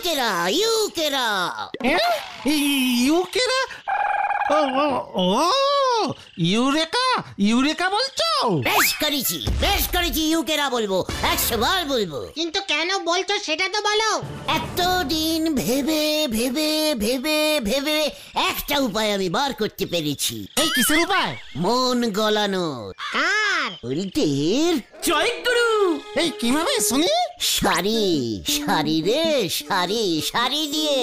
ইউকেরা ইউকেরা। ইউকেরা? ও ও eureka, eureka বলছো? বেশ করেছি ইউকেরা বলবো, 100 বার বলবো। কিন্তু কেন বলছো সেটা তো বলো। এতদিন ভেবে ভেবে ভেবে ভেবে একটা উপায় আমি বার করতে পেরেছি। এই কিসের উপায়? মন গলানো। কার? উল্টের। জয়গুরু। এই কিভাবে শুনি? শাড়ি রে, শাড়ি দিয়ে।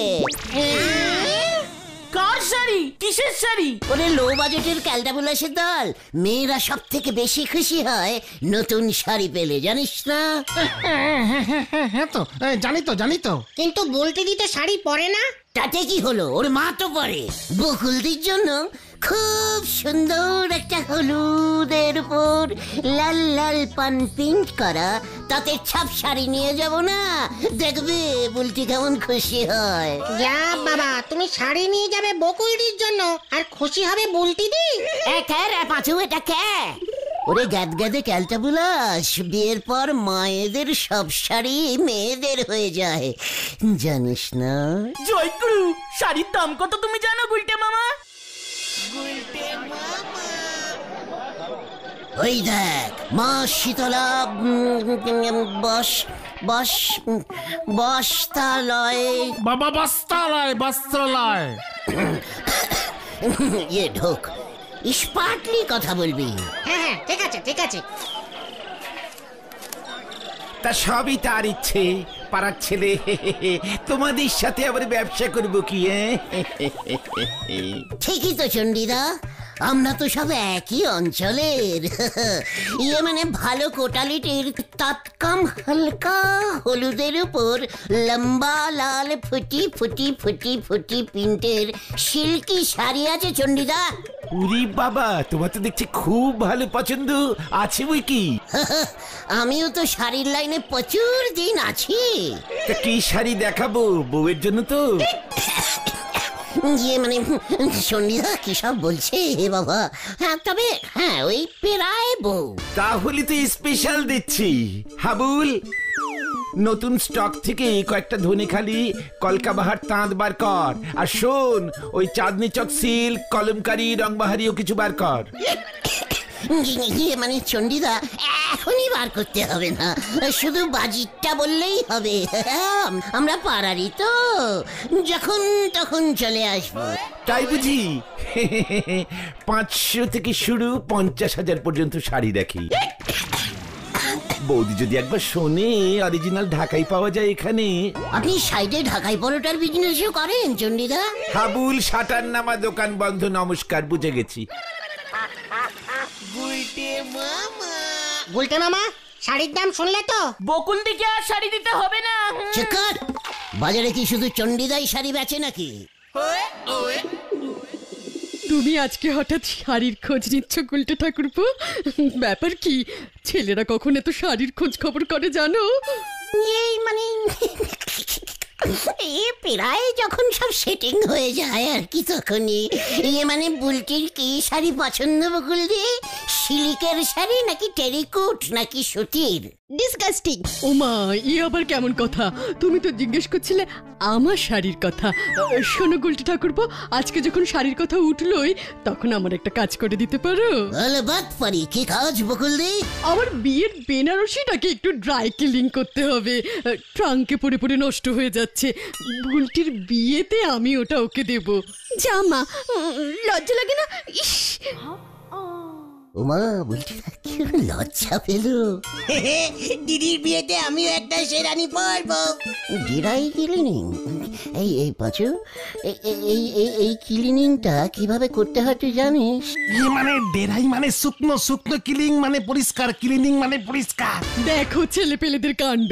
কার শাড়ি? কিসের শাড়ি? ওরে লো বাজেটের ক্যালটাবুলাসের দল, মেয়েরা সব থেকে বেশি খুশি হয় নতুন শাড়ি পেলে, জানিস না? হ্যাঁ তো জানি তো। কিন্তু বলতে দিতে শাড়ি পরে না। তাতে কি হলো, ওর মা তো পরে। বকুলদির জন্য খুব সুন্দর একটা হলুদের উপর লাল লাল পান প্রিন্ট করা তাতে ছাপ শাড়ি নিয়ে যাব না, দেখবে বুলটি কেমন খুশি হয়। যা বাবা, তুমি শাড়ি নিয়ে যাবে বকুলদির জন্য আর খুশি হবে বুলটিদি। পাঁচু এটা কে? ওরে গ্যাদে ক্যালটাবুলাস, বিয়ের পর মায়েদের সব শাড়ি মেয়েদের হয়ে যায়, জানিস না? জয়গুরু, শাড়ির দাম কত তুমি জানো গুলটে মামা? ওই দেখ, মা শীতলা বস্তালয়। বাবা বস্ত্রালয়। ঢোক, স্মার্টলি কথা বলবি। হ্যাঁ ঠিক আছে। তা সবই তার ইচ্ছে, পাড়ার ছেলে। তোমাদের সাথে আবার ব্যবসা করবো কি? ঠিকই তো চন্ডিদা, আমরা তো সব একই অঞ্চলের। মানে ভালো কোটালিটির তৎকাম হালকা হলুদের উপর লম্বা লাল ফুটি প্রিন্টের সিল্কি শাড়ি আছে চন্ডিদা। উরি বাবা, তোমার তো দেখছি খুব ভালো পছন্দ আছে বই কি। আমিও তো শাড়ির লাইনে প্রচুর দিন আছি। তা কি শাড়ি দেখাবো বউয়ের জন্য? তো মানে সন্ধ্যা কি সব বলছে হে বাবা। তবে ওই পেরায় বউ। তাহলে তো স্পেশাল দিচ্ছি। হাবুল, নতুন স্টক থেকে কয়েকটা ধনেখালি কলকাবাহার তাঁত বার কর। আর শোন, ওই চাঁদনি চক সিল্ক কলমকারি রংবাহারিও কিছু বার কর। মানে চন্ডিদা এখনই বার করতে হবে না, শুধু বাজিটটা বললেই হবে। আমরা পাড়ারই তো, যখন তখন চলে আসবো। তাই বুঝি? 500 থেকে শুরু 50,000 পর্যন্ত শাড়ি রাখি। বৌদি যদি একবার শোনে, অরিজিনাল ঢাকাই পাওয়া যায় এখানে। আপনি সাইডে ঢাকাই পরোটার বিজনেসও করেন চন্ডিদা? হাবুল, শাটার নামা, দোকান বন্ধ, নমস্কার, বুঝে গেছি। গুলটে মামা, শাড়ির দাম শুনলে তো? বকুলদিকে আর শাড়ি দিতে হবে না। চেকার, বাজারে কি শুধু চন্ডিদাই শাড়ি বেচে নাকি? তুমি আজকে হঠাৎ শাড়ির খোঁজ নিচ্ছ গুলটে ঠাকুরপো? ব্যাপার কি? ছেলেরা কখন এত শাড়ির খোঁজ খবর করে জানো? এই মানে প্রায় যখন সব সেটিং হয়ে যায় আর কি, তখনই মানে বুলটির কি শাড়ি পছন্দ বকুলদি? সিল্কের শাড়ি নাকি টেরিকোট নাকি সুতির? ডিসগাস্টিং। ওমা, ই আবার কেমন কথা? তুমি তো জিজ্ঞেস করছিলে আমার শাড়ির কথা। শোনো গুলটে ঠাকুরপো, আজকে যখন শাড়ির কথা উঠলোই, তখন আমার একটা কাজ করে দিতে পারো? বাত পারি। কি কাজ বকুলদি? আমার বিয়ের বেনারসিটাকে একটু ড্রাই ক্লিন করতে হবে। ট্রাঙ্কে পড়ে পড়ে নষ্ট হয়ে যাচ্ছে। বুলটির বিয়েতে আমি ওটা ওকে দেব। জামা লজ্জা লাগে না? ইস, ওমা, বুলটি কি লজ্জা পেল। দিদির বিয়েতে আমিও একটা শেরানি পরবো। Dry cleaning? এই পাঁচু, এই ক্লিনিংটা কিভাবে করতে হয় তুই জানিস? মানে ডেরাই মানে শুকনো ক্লিনিং মানে পরিষ্কার, ক্লিনিং মানে পরিষ্কার। দেখো ছেলে পেলেদের কাণ্ড।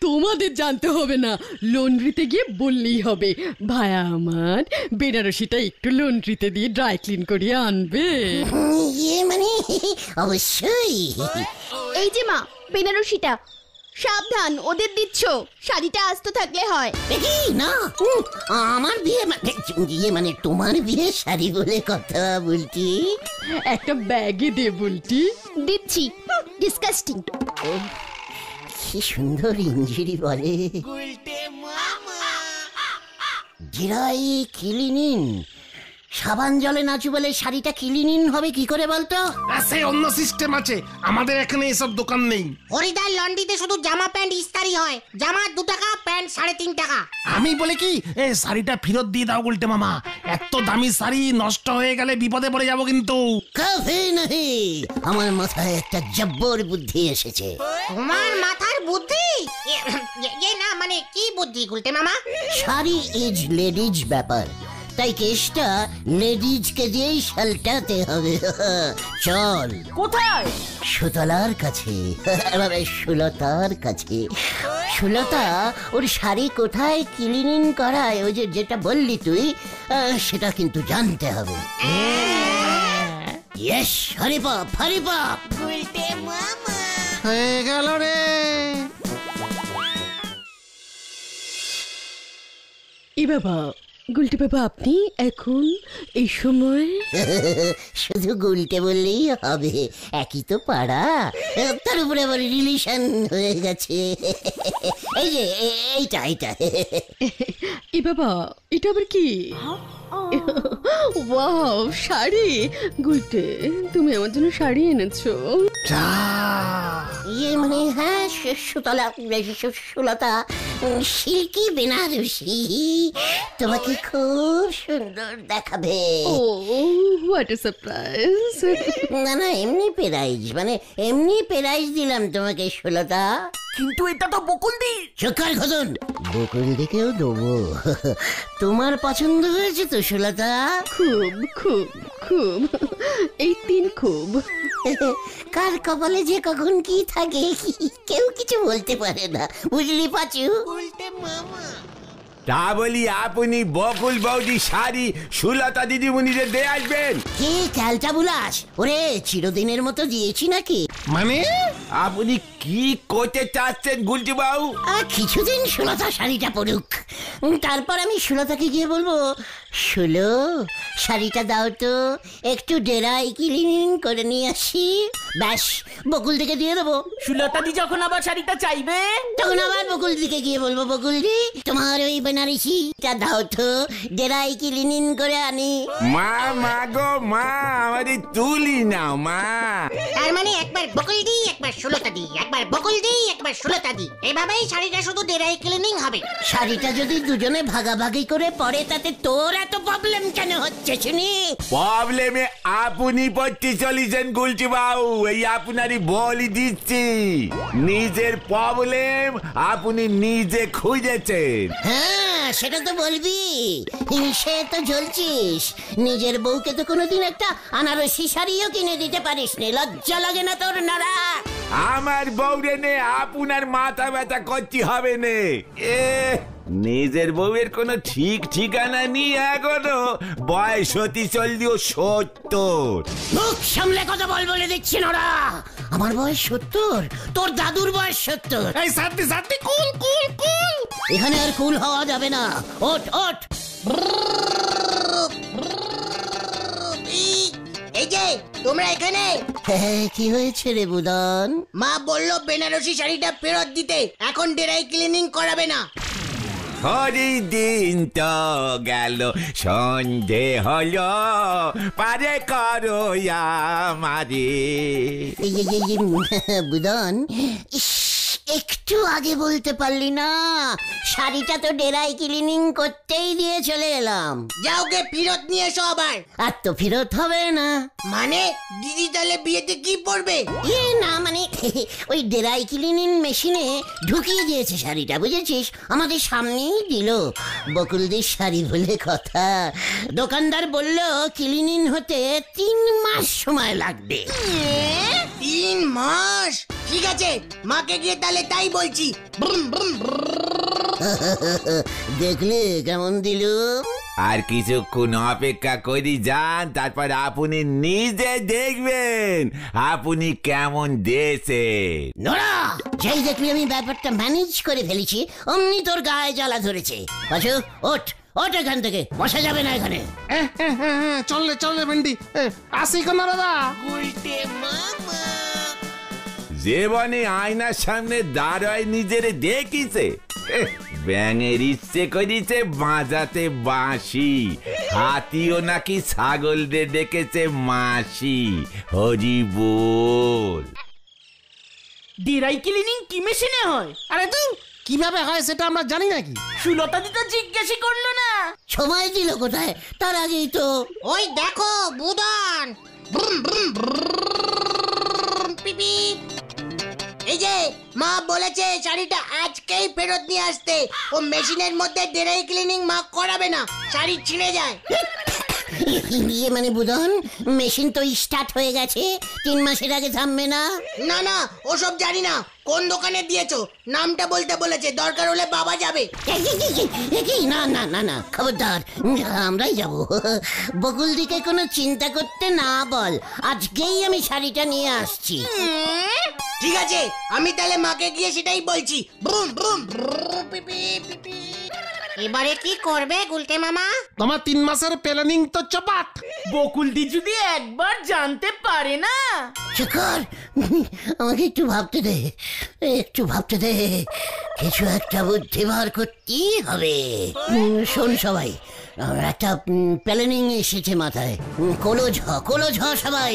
তোমাদের জানতে হবে না, লন্ড্রিতে গিয়ে বললেই হবে, ভায়া আমার বেনারসিটা একটু লন্ড্রিতে দিয়ে ড্রাই ক্লিন করিয়ে আনবে। মানে অবশ্যই। এই যে মা, বেনারসিটা সাবধান, ওদের দিচ্ছ। শাড়িটা আস্ত থাকলে হয় না। আমার বিয়ে মানে তোমার বিয়ে শাড়ি বলে কথা বলছি। একটা ব্যাগে দে বলটি। দিচ্ছি। ডিসকাস্টিং। কি সুন্দর ইঞ্জিরি বলে। ড্রাই ক্লিনিং, সাবান জলে নাচু বলে শাড়িটা ক্লিনিং হবে কি করে বলতো? সে অন্য সিস্টেম আছে, আমাদের এখানে এসব দোকান নেই। হরিদার লন্ড্রিতে শুধু জামা প্যান্ট ইস্তারি হয়, জামা 2 টাকা, প্যান্ট 3.5 টাকা। আমি বলে কি, এই শাড়িটা ফেরত দিয়ে দাও গুলটে মামা, এত দামি শাড়ি নষ্ট হয়ে গেলে বিপদে পড়ে যাবো কিন্তু। কফি নাহি, আমার মাথায় একটা জব্বর বুদ্ধি এসেছে। তোমার মাথার বুদ্ধি? না মানে কি বুদ্ধি গুলটে মামা? শাড়ি ইজ লেডিজ ব্যাপার, তাই কেসটা লেডিজকে দিয়েই সালটাতে হবে। চল। কোথায়? সুতলার কাছে, সুলতার কাছে। সুলতা ওর শাড়ি কোথায় ক্লিনিং করায়, ওই যেটা বললি তুই, সেটা কিন্তু জানতে হবে। ইয়েস, হরিপাপ হরিপাপ। হয়ে গেল রে। এ বাবা, গুলটে বাবা, আপনি এখন এই সময়? শুধু গুলটে বললেই হবে, একই তো পাড়া, তার উপরে আবার রিলেশন হয়ে গেছে। এই যে এইটা। এ বাবা, এটা আবার কি? ওয়াও, শাড়ি! গুলটে, তুমি আমার জন্য শাড়ি এনেছো? ইয়ে মানে হ্যাঁ, সুলতা সিল্কি বেনারসি, তোমাকে খুব সুন্দর দেখাবে। ও, হোয়াট এ সারপ্রাইজ! না এমনি প্রাইজ, মানে এমনি প্রাইজ দিলাম তোমাকে সুলতা। কিন্তু এটা তো বকুলদি। চোখার খোদন, বকুলদিকেও দেবো। তোমার পছন্দ হয়েছে তো সুলতা? খুব খুব খুব, এই 3 খুব। কার কপালে যে কখন কি থাকে কেউ কিছু বলতে পারে না, বুঝলি পাচু? তা বলি আপনি বকুল বৌদি শাড়ি সুলতা দিদিমণিদের দিয়ে আসবেন? কি ক্যালটা বুলাস, ওরে চিরদিনের মতো দিয়েছি নাকি? মানে আপনি কি করতে চাচ্ছেন গুলটি বাবু? কিছুদিন সুলতা শাড়িটা পরুক, তারপর আমি সুলতাকে গিয়ে বলবো, সুলো শাড়িটা দাও তো, একটু ডেরাই ক্লিনিং করে নিয়ে আসি। ব্যাস, বকুল দিকে দিয়ে দেবো। সুলতাদি যখন আবার শাড়িটা চাইবে, তখন আবার বকুল দিকে গিয়ে বলবো, বকুলদি তোমার ওই বেনারসিটা দাও তো, ডেরাই ক্লিনিং করে আনি। মা গো মা, আমারে তুলি নাও মা। তার মানে একবার বকুলদি, একবার সুলতাদি, একবার বকুলদি, একবার সুলতাদি, এভাবেই শাড়িটা শুধু ডেরাই ক্লিনিং হবে। শাড়িটা যদি দুজনে ভাগাভাগি করে পরে, তাতে তোর এত প্রবলেম কেন হচ্ছে শুনি? প্রবলেমে আপনি পড়তে চলেছেন গুলটি বাবু, এই আপনারই বলি দিচ্ছি। নিজের প্রবলেম আপনি নিজে খুঁজেছেন। হ্যাঁ, সেটা তো বলবি, হিংসে তো জ্বলছিস। নিজের বউকে তো কোনোদিন একটা আনারসি শাড়িও কিনে দিতে পারিস নি, লজ্জা লাগে না তোর নারা? আমার বউরে নে আপনার মাথা ব্যথা করতে হবে নে। নিজের বউয়ের কোনো ঠিক ঠিকানা নেই এখনো, বয়স হতে চললেও 70। মুখ সামলে কথা বলে দিচ্ছি নোরা, আমার বয়স 70, তোর দাদুর বয়স 70। এই সাথে কুল কুল কুল, এখানে আর কুল হওয়া যাবে না, ওঠ ওঠ। এই যে তোমরা এখানে, কি হয়েছে রে বুদন? মা বললো বেনারসি শাড়িটা ফেরত দিতে, এখন ডেরাই ক্লিনিং করাবে না। হরি দিন তো গেল, সন্ধে হলো, পারে করো আমারে। বুদন, একটু আগে বলতে পারলি না? শাড়িটা তো ডেরাই ক্লিনিং করতেই দিয়ে চলে এলাম। যাও গে ফেরত নিয়ে এসো আবার। আর তো ফেরত হবে না। মানে দিদি তাহলে বিয়েতে কি পরবে? না মানে ওই ডেরাই ক্লিনিং মেশিনে ঢুকিয়ে দিয়েছে শাড়িটা, বুঝেছিস? আমাদের সামনেই দিল। বকুলদির শাড়ি বলে কথা, দোকানদার বলল ক্লিনিং হতে 3 মাস সময় লাগবে। 3 মাস? ঠিক আছে, মাকে গিয়ে তাহলে তাই বলছি। দেখলে কেমন দিল? আর কিছুক্ষণ অপেক্ষা করি যান, তারপর আপনি নিজে দেখবেন আপনি কেমন দেশে। নোরা, যেই দেখলি আমি ব্যাপারটা ম্যানেজ করে ফেলেছি, অমনি তোর গায়ে জ্বালা ধরেছে। পাশু ওঠ ওঠ, এখান থেকে বসা যাবে না এখানে। চললে ভেন্ডি, আসি কোন দাদা? জীবনে আয়নার সামনে দাঁড়ায় নিজের দেখিছে? ব্যাঙের ইচ্ছে করিছে বাজাতে বাঁশি, হাতিও নাকি ছাগলদের ডেকেছে মাসি। হরি বল। ড্রাই ক্লিনিং কি মেশিনে হয়? আরে তুই কিভাবে হয় সেটা আমরা জানি নাকি? সুলতা দি তো জিজ্ঞাসা করলো না। সময় দিল কোথায়? তার আগেই তো ওই দেখো বুদন, ব্রুম ব্রুম ব্রুম, পিপি। এই যে মা বলেছে শাড়িটা আজকেই ফেরত নিয়ে আসতে। ও মেশিনের মধ্যে ড্রাই ক্লিনিং মা করাবে না, শাড়ি ছিঁড়ে যায়। ইয়ে মানে বুধন, মেশিন তো স্টার্ট হয়ে গেছে, 3 মাসের আগে থামবে না? না না, ওসব জানি না। কোন দোকানে দিয়েছো নামটা বলতে বলেছে, দরকার হলে বাবা যাবে। না না না না, খবরদার, আমরাই যাব। বকুল দিকে কোনো চিন্তা করতে না বল, আজকেই আমি শাড়িটা নিয়ে আসছি। ঠিক আছে, আমি তাহলে মাকে গিয়ে সেটাই বলছি। ব্রুম ব্রুম ব্রুম, পিপি পিপি। এবারে কি করবে গুলটে মামা? তোমার 3 মাসের প্ল্যানিং তো চপাট। বকুল দি যদি একবার জানতে পারে না। শেখর, আমাকে একটু ভাবতে দে, একটু ভাবতে দে, কিছু একটা বুদ্ধি বার করতেই হবে। শোন সবাই, আমার একটা প্ল্যানিং এসেছে মাথায়। কোলোঝ সবাই।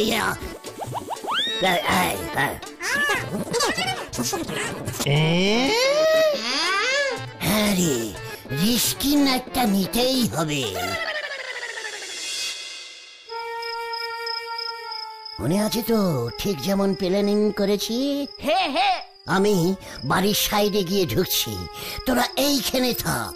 হ্যাঁ রে, রিস্কি নাটটা নিতেই হবে। মনে আছে তো ঠিক যেমন প্ল্যানিং করেছি? হে হে, আমি বাড়ির সাইডে গিয়ে ঢুকছি, তোরা এইখানে থাক।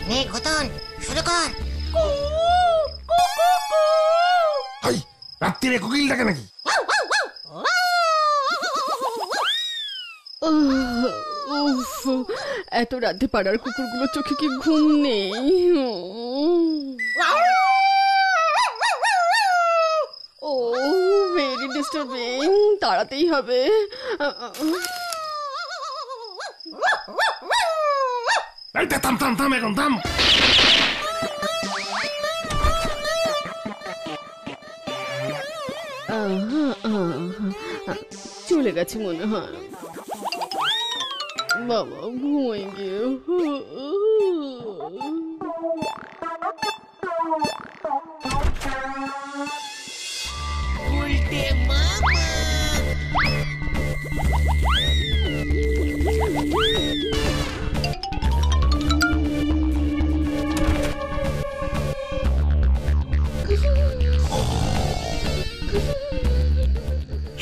নে ঘটন, শুরু কর। হাই, রাত্রিরে কোকিল ডাকে নাকি? উফ, এত রাতে পাড়ার কুকুরগুলো চোখে কি ঘুম নেই? ও ভেরি ডিস্টার্বিং, তাড়াতেই হবে। থাম থাম থাম, এখন থাম। চলে গেছে মনে হয়। বাবা ঘুমাই গিয়ে।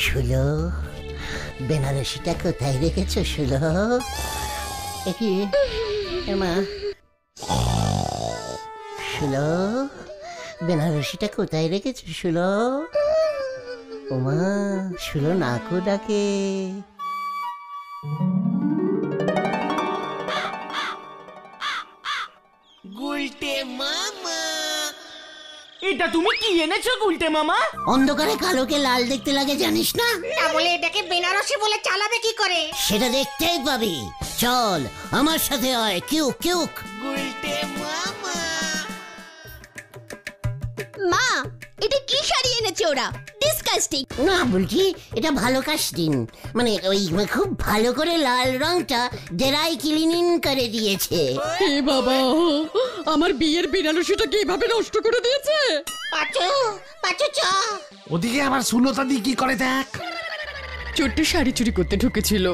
শুলো, বেনারসিটা কোথায় রেখেছো শুলো? কি মা? শুলো, বেনারসিটা কোথায় রেখেছো শুলো? ওমা, শুলো নাকু ডাকে। এটা তুমি কি এনেছো গুলটে মামা? অন্ধকারে কালোকে লাল দেখতে লাগে জানিস না? তা বলে এটাকে বেনারসি বলে চালাবে কি করে? সেটা দেখতেই পাবি। চল আমার সাথে আয়, কিউক কিউক। মা, এটা কি শাড়ি এনেছে ওরা? ডিসকাস্টিং। না বলছি, এটা ভালো কাস্টিং, মানে ওই খুব ভালো করে লাল রংটা ড্রাই ক্লিনিং করে দিয়েছে। এ বাবা, আমার বিয়ের বেনারসিটাকে এভাবে নষ্ট করে দিয়েছে। পাচু পাচু চ। ওদিকে আবার সুলতা দি কি করে দেখ। চোরটা শাড়ি চুরি করতে ঢুকেছিল,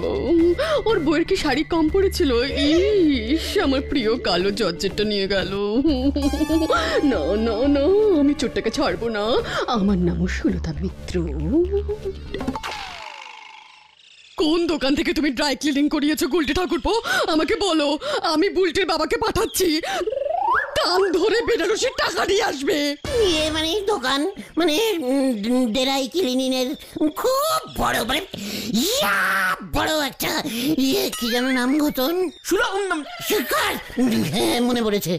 ওর বউয়ের কি শাড়ি কম পড়েছিল? ইস, আমার প্রিয় কালো জর্জেটটা নিয়ে গেল। না না না, আমি চোরটাকে ছাড়বো না। আমার নামও সুলতা মিত্র। কোন দোকান থেকে তুমি ড্রাই ক্লিনিং করিয়েছো গুলটে ঠাকুরপো? আমাকে বলো, আমি বুলটির বাবাকে পাঠাচ্ছি। কান ধরে বেনারসির টাকা নিয়ে আসবে। মানে দোকান মানে ডেরাই ক্লিনিংয়ের খুব বড় মানে বড় একটা কি যেন নাম ঘটন শিকার, হ্যাঁ মনে পড়েছে,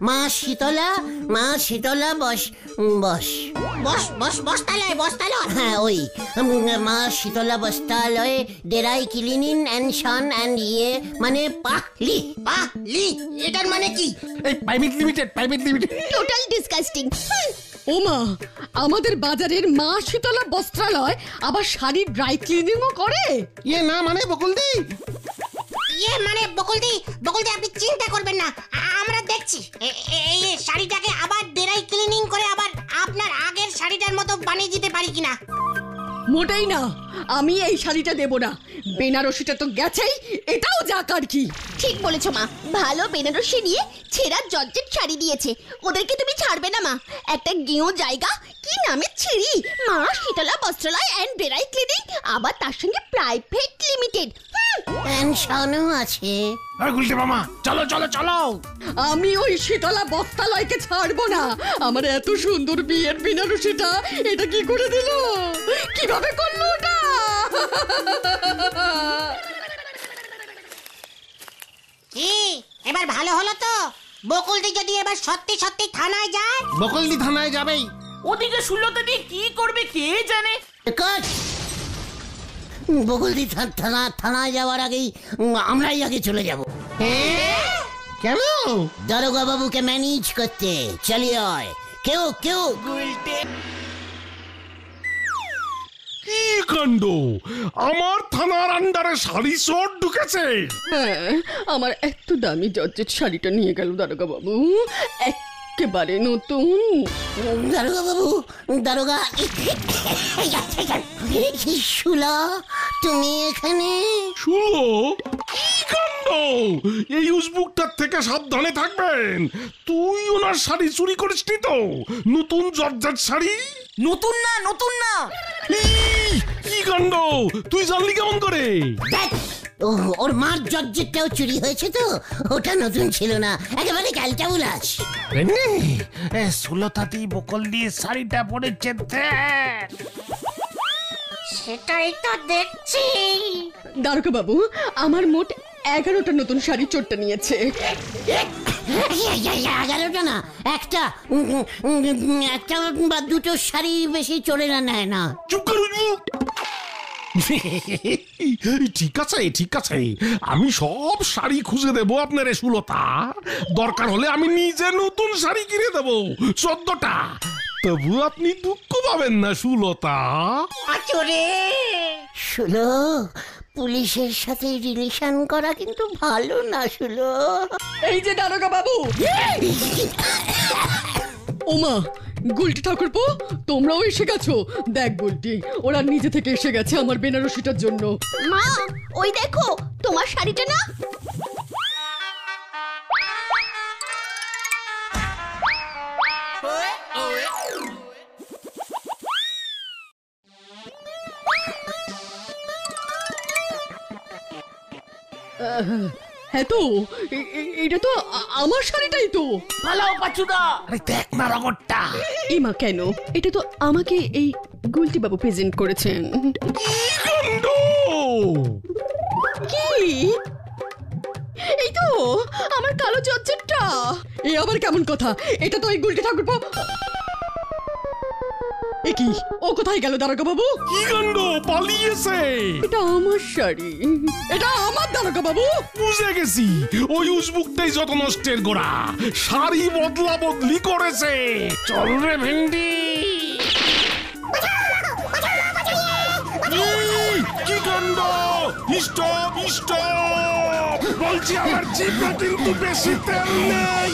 মা শীতলা বস বস বস বস বস্তালয় বস্তালয়। হ্যাঁ ওই মা শীতলা বস্ত্রালয়ে ডেরাই ক্লিনিং অ্যান্ড সন অ্যান্ড মানে পাহলি। পাহলি এটার মানে কি? Private limited total disgusting. ও মা, আমাদের বাজারের মা শীতলা বস্ত্রালয় আবার শাড়ির ড্রাই ক্লিনিংও করে? না মানে বকুলদি, মানে বকুলদি আপনি চিন্তা করবেন না, আমরা দেখছি এই শাড়িটাকে আবার ডেরাই ক্লিনিং করে আবার আপনার আগের শাড়িটার মতো বানিয়ে দিতে পারি কিনা। মোটেই না, আমি এই শাড়িটা দেব না। বেনারসিটা তো গেছেই, এটাও যাক আর কি। ঠিক বলেছো মা, ভালো বেনারসি নিয়ে ছেঁড়া জর্জেট শাড়ি দিয়েছে, ওদেরকে তুমি ছাড়বে না মা। একটা গেঁয়ো জায়গা, কি নামে ছিড়ি, মা শীতলা বস্ত্রালয় অ্যান্ড ডেরাই ক্লিনিং, আবার তার সঙ্গে প্রাইভেট লিমিটেড পেনশনও আছে। আর গুলটে মামা চলো চলো চলো। আমি ওই শীতলা বস্ত্রালয়কে ছাড়বো না। আমার এত সুন্দর বিয়ের বেনারসিটা এটা কি করে দিল, কিভাবে করলো ওটা? কি এবার ভালো হলো তো? বকুলদি যদি এবার সত্যি সত্যি থানায় যায়। বকুলদি থানায় যাবেই। ওদিকে সুলতা দিয়ে কি করবে কে জানে। বকুলদি থানায় যাওয়ার আগেই আমরাই আগে চলে যাব। কেন? দারোগা বাবুকে ম্যানেজ করতে চলিয়ে হয়। কেউ কি কাণ্ড, আমার থানার আন্ডারে শাড়ি চোর ঢুকেছে। হ্যাঁ, আমার এত দামি জর্জেট শাড়িটা নিয়ে গেল দারোগা বাবু, একেবারে নতুন। দারোগা শুলা, তুমি এখানে? শুলো কি কাণ্ড, এই উসবুকটার থেকে সাবধানে থাকবেন। তুই ওনার শাড়ি চুরি করিসনি তো? নতুন জর্জেট শাড়ি? নতুন না কি কাণ্ড, তুই জানলি কেমন করে? ওর মার জর্জেটটাও চুরি হয়েছে তো, ওটা নতুন ছিল না, একেবারে ক্যালটা উলাস। সুলতাতি বকুলদি শাড়িটা পরেছে। সেটাই তো দেখছি। দারোগা বাবু, আমার মোট 11টা নতুন শাড়ি চোরটা নিয়েছে। 11টা না, একটা বা দুটো শাড়ি বেশি চোরেরা নেয় না। চুপ করুন। ঠিক আছে, আমি সব শাড়ি খুঁজে দেবো আপনার সুলতা। দরকার হলে আমি নিজে নতুন শাড়ি কিনে দেবো 14টা। তবু আপনি দুঃখ পাবেন না সুলতা। শুলো, পুলিশের সাথে রিলেশন করা কিন্তু ভালো না শুলো। এই যে দারোগা বাবু। ওমা, গুলটি ঠাকুরপো, তোমরাও এসে গেছো। দেখ গুলটি, ওরা নিজে থেকে এসে গেছে আমার বেনারসিটার জন্য। মা ওই দেখো, তোমার শাড়িটা না। হ্যাঁ তো, এটা তো আমার শাড়িটাই তো। পালাও পাচুদা। আরে দেখ না রগরটা। ইমা কেন, এটা তো আমাকে এই গুলটি বাবু প্রেজেন্ট করেছেন। কি? এই তো আমার কালো জর্জেটটা। এ আবার কেমন কথা? এটা তো এই গুলটি ঠাকুরপো। কি, ও কোথায় গেল দারোগা বাবু? কি কাণ্ড, পালিয়েছে। এটা আমার শাড়ি, এটা আমার দারোগা বাবু। বুঝে গেছি, ওই উসবুকটাই যত নষ্টের গোড়া। শাড়ি বদলা বদলি করেছে। চল রে ভেন্ডি। কি কাণ্ড, স্টপ বলছি, আমার জিভে কিন্তু বেশি তেল নেই।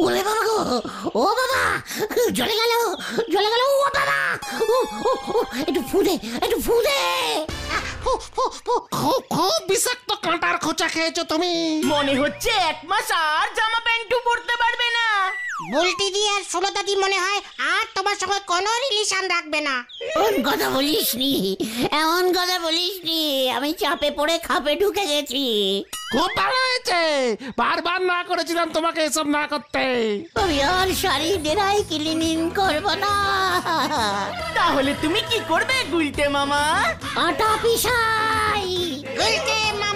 ওরে বাবা গো, ও বাবা, জ্বলে গেল, ও বাবা, একটু ফুদে, খুব বিষাক্ত কাঁটার খোঁচা খেয়েছো তুমি। মনে হচ্ছে 1 মাস আর জামা প্যান্টু পরতে পারবে না। বুলটি দি আর সুলতাদি মনে হয় আর তোমার সঙ্গে কোনো রিলেশন রাখবে না। এমন কথা বলিসনি, এমন কথা বলিসনি, আমি চাপে পড়ে খাপে ঢুকে গেছি। খুব ভালো হয়েছে, বারবার না করেছিলাম তোমাকে এসব না করতে। আমি আর শাড়ি ডেরাই ক্লিনিং করব না। তাহলে তুমি কি করবে গুলটে মামা? আটা পিসাই। গুলটে মামা